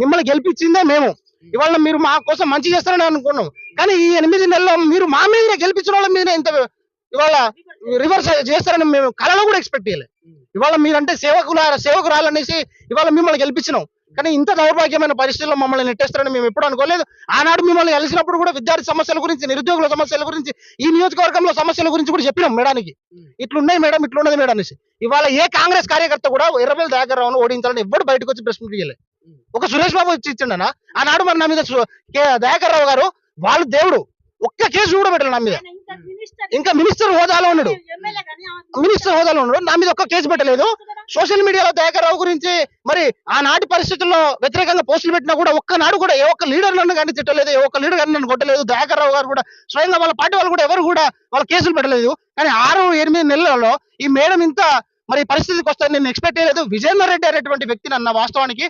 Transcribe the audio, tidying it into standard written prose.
మిమ్మల్ని గెలిపించిందే మేము. ఇవాళ మీరు మా కోసం మంచి చేస్తారని అనుకున్నాం, కానీ ఈ 8 నెలల్లో మీరు మా మీద గెలిపించిన వాళ్ళ మీద ఇంత ఇవాళ రివర్స్ చేస్తారని మేము కళలో కూడా ఎక్స్పెక్ట్ చేయలేదు. ఇవాళ మీరంటే సేవకురాలనేసి ఇవాళ మిమ్మల్ని గెలిపించినాం, కానీ ఇంత దౌర్భాగ్యమైన పరిస్థితుల్లో మమ్మల్ని నెట్టేస్తారని మేము ఎప్పుడు అనుకోలేదు. ఆనాడు మిమ్మల్ని కలిసినప్పుడు కూడా విద్యార్థి సమస్యల గురించి, నిరుద్యోగుల సమస్యల గురించి, ఈ నియోజకవర్గంలో సమస్యల గురించి కూడా చెప్పినాం మేడానికి. ఇట్లున్నాయి మేడం, ఇట్లున్నది మేడం అనేసి. ఇవాళ ఏ కాంగ్రెస్ కార్యకర్త కూడా ఎర్రబెల్లి దయాకర్ రావును ఓడించాలని ఎవ్వరు బయటకు వచ్చి ప్రెస్ మీట్ చేయలేదు. ఒక సురేష్ బాబు వచ్చి ఇచ్చిండనా ఆనాడు మరి నా మీద దయాకర్ రావు గారు వాళ్ళు దేవుడు, ఒక్క కేసు కూడా పెట్టాలి నా మీద. ఇంకా మినిస్టర్ హోదాలో ఉన్నాడు, నా మీద ఒక్క కేసు పెట్టలేదు. సోషల్ మీడియాలో దయాకర్ రావు గురించి మరి ఆనాటి పరిస్థితుల్లో వ్యతిరేకంగా పోస్టులు పెట్టినా కూడా ఒక్కనాడు కూడా ఏ ఒక్క లీడర్ నన్ను కానీ తిట్టలేదు, ఏ ఒక్క లీడర్ కానీ నన్ను కొట్టలేదు. దయాకర్ రావు గారు కూడా స్వయంగా వాళ్ళ పార్టీ వాళ్ళు కూడా ఎవరు కూడా వాళ్ళ కేసులు పెట్టలేదు. కానీ 6-8 నెలలలో ఈ మేడం ఇంత మరి పరిస్థితికి వస్తాయని నేను ఎక్స్పెక్ట్ చేయలేదు. విజయేందర్ రెడ్డి అనేటువంటి వ్యక్తిని అన్న వాస్తవానికి